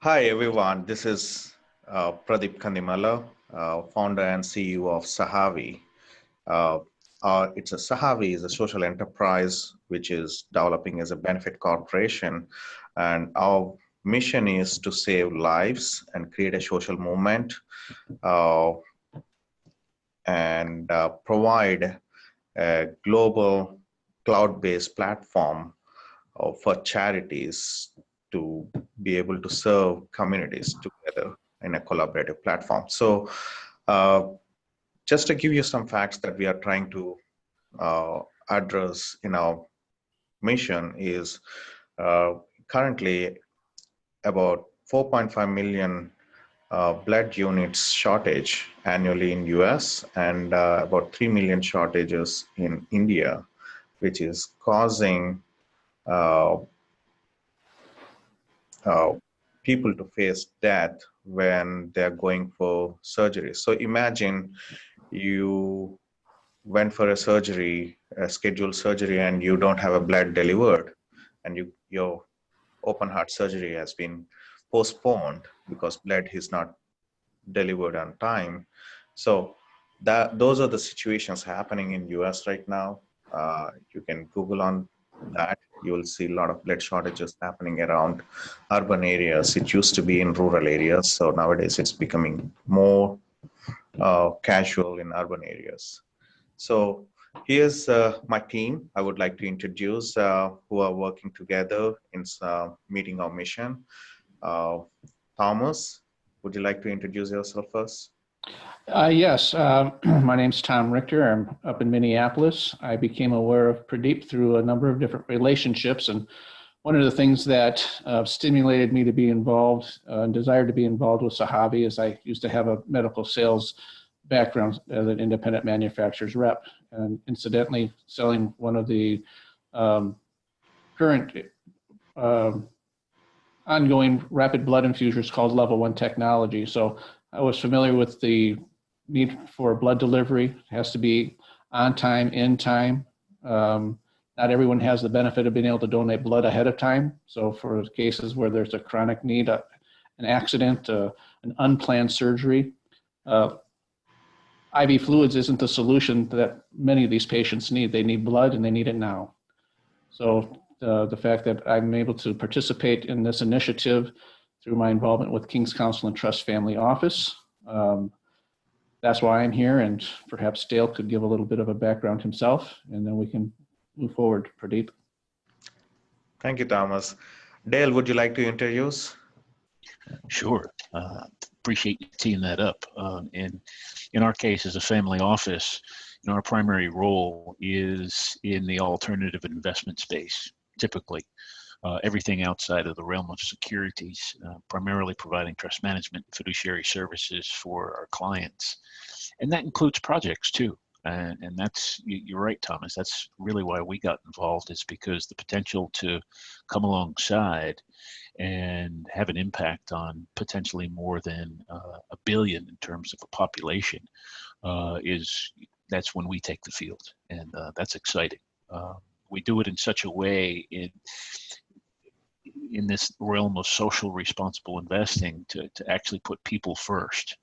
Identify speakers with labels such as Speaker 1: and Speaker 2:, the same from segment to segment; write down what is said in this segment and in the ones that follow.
Speaker 1: Hi everyone, this is Pradeep Kandimala, founder and CEO of SAHAVE. Uh, SAHAVE is a social enterprise which is developing as a benefit corporation, and our mission is to save lives and create a social movement uh, and provide a global cloud-based platform for charities to be able to serve communities together in a collaborative platform. So, uh, just to give you some facts that we are trying to uh, address in our mission is currently about 4.5 million blood units shortage annually in US and about 3 million shortages in India, which is causing uh, uh, people to face death when they're going for surgery. So imagine you went for a surgery, a scheduled surgery, and you don't have a blood delivered, and your open heart surgery has been postponed because blood is not delivered on time. So those are the situations happening in US right now. You can Google on that. You will see a lot of blood shortages happening around urban areas. It used to be in rural areas, so nowadays it's becoming more casual in urban areas. So here's my team. I would like to introduce who are working together in meeting our mission. Uh, Thomas, would you like to introduce yourself first?
Speaker 2: Yes, my name's Tom Richter. I'm up in Minneapolis. I became aware of Pradeep through a number of different relationships. And one of the things that stimulated me to be involved and desired to be involved with SAHAVE is I used to have a medical sales background as an independent manufacturer's rep. And incidentally, selling one of the current um, ongoing rapid blood infusers called Level 1 technology. So I was familiar with the need for blood delivery. It has to be on time, in time. Not everyone has the benefit of being able to donate blood ahead of time. So for cases where there's a chronic need, an accident, an unplanned surgery, IV fluids isn't the solution that many of these patients need. They need blood and they need it now. So the fact that I'm able to participate in this initiative through my involvement with King's Counsel and Trust Family Office, that's why I'm here, and perhaps Dale could give a little bit of a background himself, and then we can move forward. Pradeep.
Speaker 1: Thank you, Thomas. Dale, would you like to introduce?
Speaker 3: Sure. Appreciate you teeing that up. And in our case, as a family office, our primary role is in the alternative investment space, typically. Everything outside of the realm of securities, primarily providing trust management and fiduciary services for our clients. And that includes projects too. And that's, you're right, Thomas, that's really why we got involved, is because the potential to come alongside and have an impact on potentially more than 1 billion in terms of a population that's when we take the field. And that's exciting. We do it in such a way in this realm of social responsible investing to actually put people first.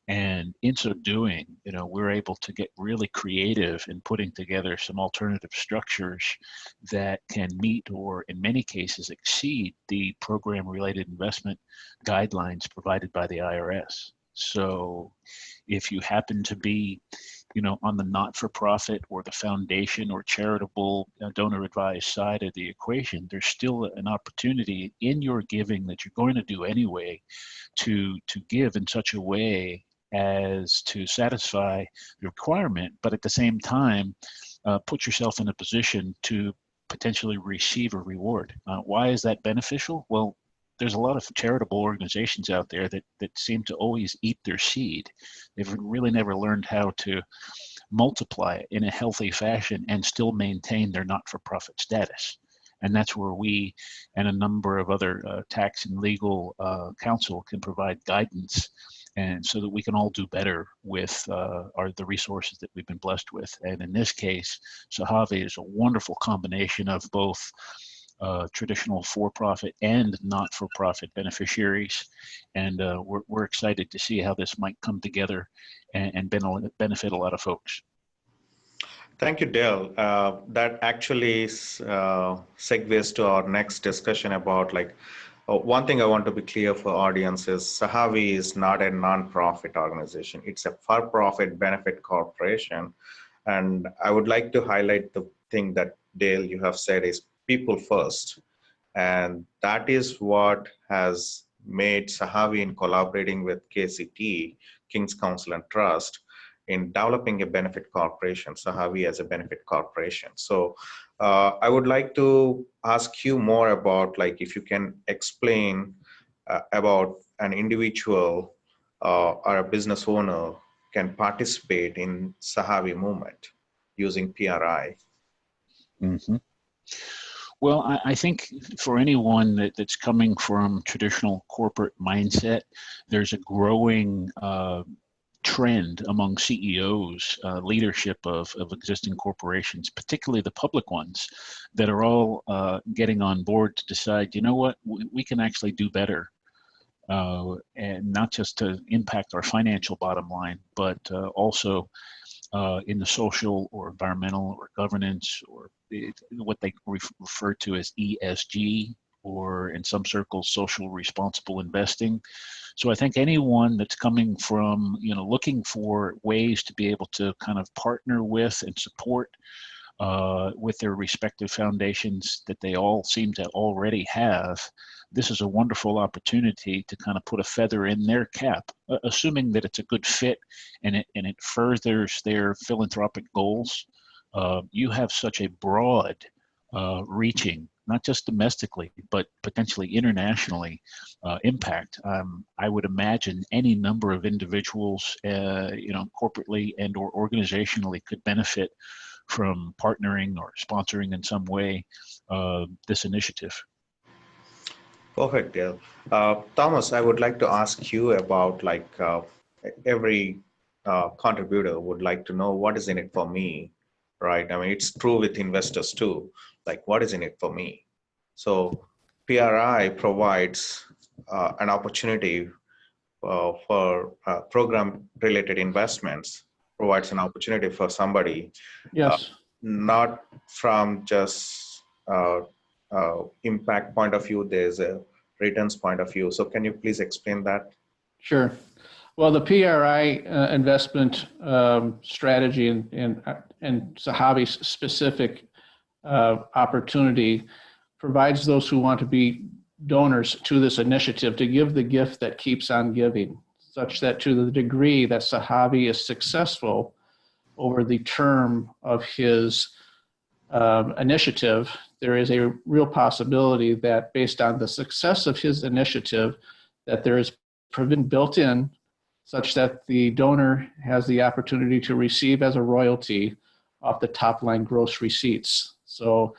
Speaker 3: And in so doing, we're able to get really creative in putting together some alternative structures that can meet, or in many cases exceed, the program-related investment guidelines provided by the IRS. So if you happen to be on the not-for-profit or the foundation or charitable donor-advised side of the equation, there's still an opportunity in your giving that you're going to do anyway to give in such a way as to satisfy the requirement, but at the same time, put yourself in a position to potentially receive a reward. Why is that beneficial? Well, there's a lot of charitable organizations out there that seem to always eat their seed. They've really never learned how to multiply it in a healthy fashion and still maintain their not-for-profit status. And that's where we and a number of other tax and legal counsel can provide guidance, and so that we can all do better with the resources that we've been blessed with. And in this case, SAHAVE is a wonderful combination of both traditional for-profit and not-for-profit beneficiaries. And we're excited to see how this might come together and benefit a lot of folks.
Speaker 1: Thank you, Dale. That actually segues to our next discussion about one thing I want to be clear for audience is SAHAVE is not a non-profit organization. It's a for-profit benefit corporation. And I would like to highlight the thing that Dale, you have said is people first. And that is what has made SAHAVE in collaborating with KCT, King's Council and Trust, in developing a benefit corporation, SAHAVE as a benefit corporation. So I would like to ask you more about, if you can explain about an individual or a business owner can participate in SAHAVE movement using PRI.
Speaker 3: Mm-hmm. Well, I think for anyone that's coming from traditional corporate mindset, there's a growing trend among CEOs, leadership of existing corporations, particularly the public ones, that are all getting on board to decide, you know what, we can actually do better. And not just to impact our financial bottom line, but also in the social or environmental or governance or what they refer to as ESG, or in some circles, social responsible investing. So I think anyone that's coming from, looking for ways to be able to kind of partner with and support with their respective foundations that they all seem to already have, this is a wonderful opportunity to kind of put a feather in their cap, assuming that it's a good fit and it furthers their philanthropic goals. You have such a broad reaching, not just domestically, but potentially internationally impact. I would imagine any number of individuals, corporately and or organizationally could benefit from partnering or sponsoring in some way this initiative.
Speaker 1: Perfect, Dale. Thomas, I would like to ask you about every contributor would like to know what is in it for me, right? I mean, it's true with investors too. What is in it for me? So PRI provides an opportunity for program-related investments, provides an opportunity for somebody.
Speaker 2: Yes.
Speaker 1: Not from just impact point of view, there's a returns point of view. So can you please explain that?
Speaker 2: Sure. Well, the PRI investment strategy and SAHAVE's specific opportunity provides those who want to be donors to this initiative to give the gift that keeps on giving, such that to the degree that SAHAVE is successful over the term of his initiative, there is a real possibility that based on the success of his initiative, that there is provision built in such that the donor has the opportunity to receive as a royalty off the top line gross receipts. So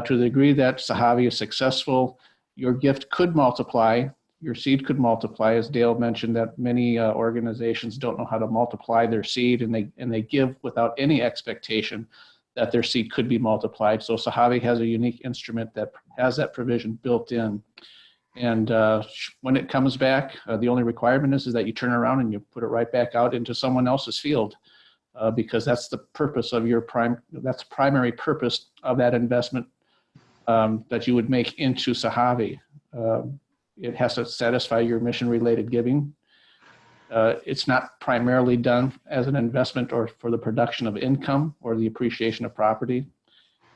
Speaker 2: to the degree that SAHAVE is successful, your gift could multiply, your seed could multiply. As Dale mentioned, that many organizations don't know how to multiply their seed, and they give without any expectation that their seed could be multiplied. So SAHAVE has a unique instrument that has that provision built in. And when it comes back, the only requirement is that you turn around and you put it right back out into someone else's field, because that's the purpose of that's the primary purpose of that investment that you would make into SAHAVE. It has to satisfy your mission-related giving. It's not primarily done as an investment or for the production of income or the appreciation of property.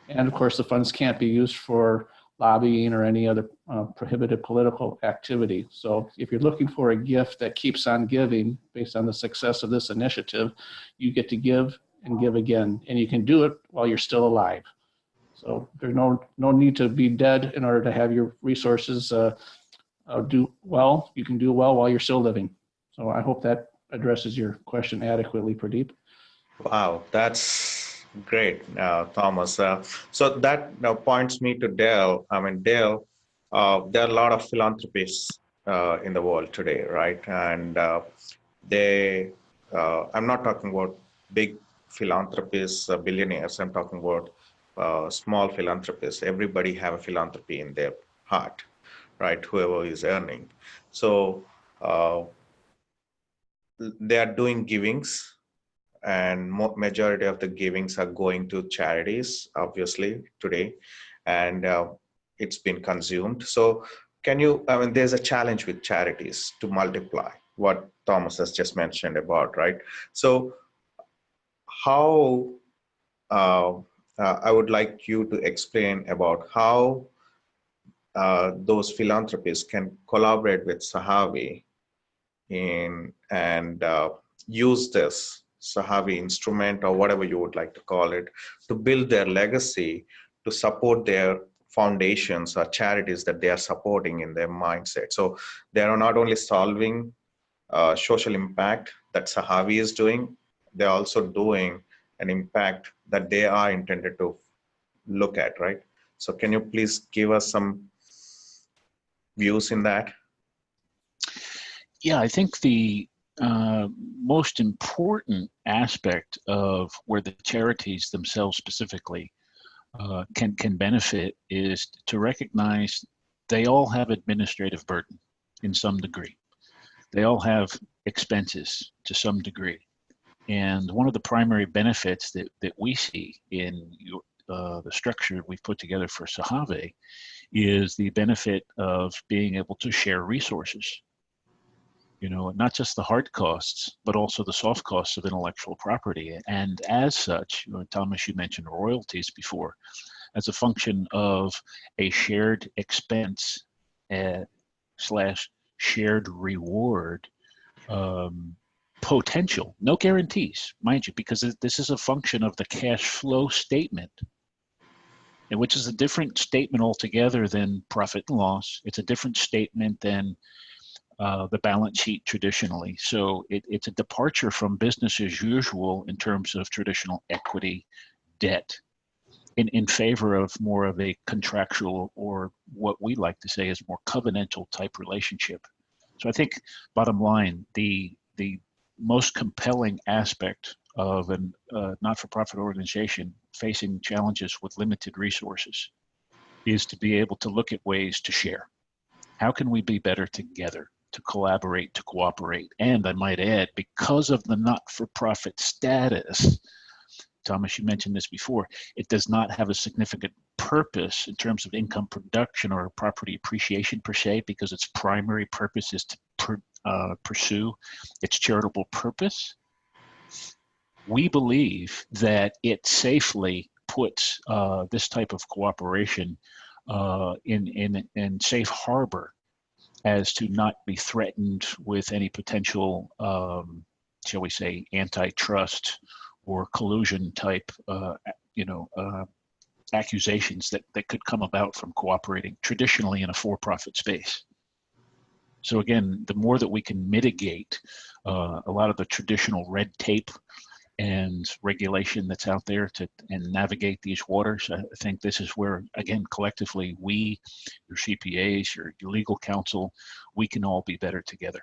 Speaker 2: And of course, the funds can't be used for lobbying or any other prohibited political activity. So if you're looking for a gift that keeps on giving based on the success of this initiative, you get to give and give again, and you can do it while you're still alive. So there's no need to be dead in order to have your resources do well. You can do well while you're still living. So I hope that addresses your question adequately, Pradeep.
Speaker 1: Wow, that's great, Thomas. So that now points me to Dale. I mean, Dale, there are a lot of philanthropists in the world today, right? And I'm not talking about big philanthropists, billionaires. I'm talking about small philanthropists. Everybody have a philanthropy in their heart, right? Whoever is earning. So they are doing givings, and majority of the givings are going to charities, obviously, today, and it's been consumed. So can you, I mean, there's a challenge with charities to multiply what Thomas has just mentioned about, right? So how, uh, I would like you to explain about how those philanthropists can collaborate with SAHAVE in and use this SAHAVE instrument or whatever you would like to call it to build their legacy, to support their foundations or charities that they are supporting in their mindset. So they are not only solving social impact that SAHAVE is doing, they're also doing an impact that they are intended to look at, right? So can you please give us some views in that?
Speaker 3: Yeah, I think the most important aspect of where the charities themselves specifically can benefit is to recognize they all have administrative burden in some degree. They all have expenses to some degree. And one of the primary benefits that we see in the structure we've put together for SAHAVE is the benefit of being able to share resources. You know, not just the hard costs, but also the soft costs of intellectual property. And as such, Thomas, you mentioned royalties before, as a function of a shared expense slash shared reward potential, no guarantees, mind you, because this is a function of the cash flow statement, and which is a different statement altogether than profit and loss. It's a different statement than the balance sheet traditionally. So it's a departure from business as usual in terms of traditional equity, debt, in favor of more of a contractual, or what we like to say is more covenantal type relationship. So I think bottom line, the most compelling aspect of a not-for-profit organization facing challenges with limited resources is to be able to look at ways to share. How can we be better together, to collaborate, to cooperate? And I might add, because of the not-for-profit status, Thomas, you mentioned this before, it does not have a significant purpose in terms of income production or property appreciation per se, because its primary purpose is to pursue its charitable purpose. We believe that it safely puts this type of cooperation in safe harbor as to not be threatened with any potential, shall we say, antitrust or collusion type, accusations that could come about from cooperating traditionally in a for-profit space. So again, the more that we can mitigate a lot of the traditional red tape and regulation that's out there and navigate these waters, I think this is where, again, collectively, we, your CPAs, your legal counsel, we can all be better together.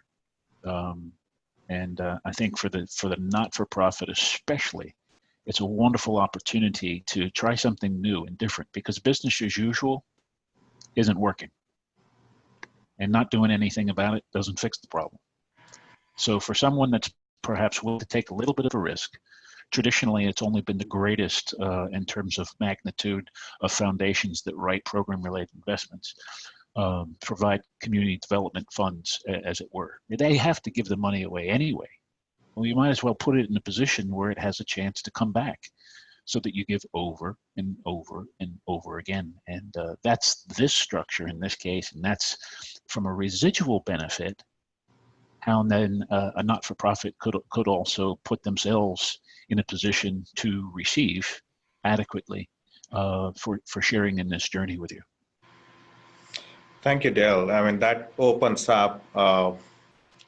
Speaker 3: And I think for the not-for-profit especially, it's a wonderful opportunity to try something new and different, because business as usual isn't working. And not doing anything about it doesn't fix the problem. So for someone that's perhaps willing to take a little bit of a risk, traditionally it's only been the greatest in terms of magnitude of foundations that write program-related investments, provide community development funds, as it were. They have to give the money away anyway. Well, you might as well put it in a position where it has a chance to come back, so that you give over and over and over again. And that's this structure in this case, and that's from a residual benefit, how then a not-for-profit could also put themselves in a position to receive adequately for sharing in this journey with you.
Speaker 1: Thank you, Dale. I mean, that opens up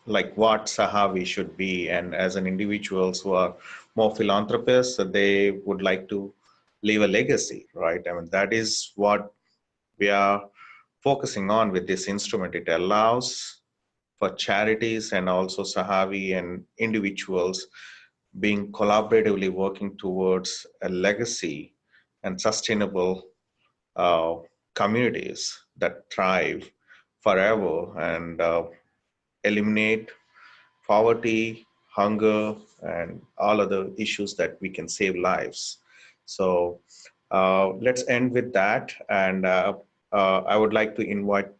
Speaker 1: like what SAHAVE should be. And as an individuals who are more philanthropists, they would like to leave a legacy, right? I mean, that is what we are focusing on with this instrument. It allows for charities and also SAHAVE and individuals being collaboratively working towards a legacy and sustainable communities that thrive forever and eliminate poverty, hunger, and all other issues that we can save lives. So let's end with that. And I would like to invite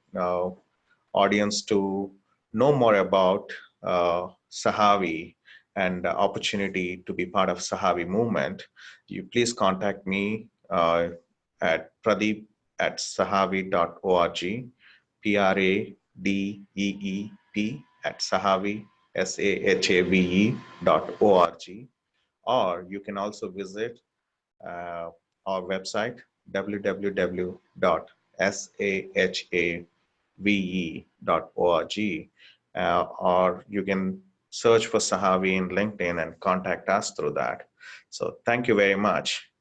Speaker 1: audience to know more about SAHAVE and the opportunity to be part of SAHAVE movement. You please contact me at Pradeep at sahave.org, PRADEEP at Sahave, SAHAVE.org, or you can also visit our website, www.sahave.org, or you can search for SAHAVE in LinkedIn and contact us through that. So thank you very much.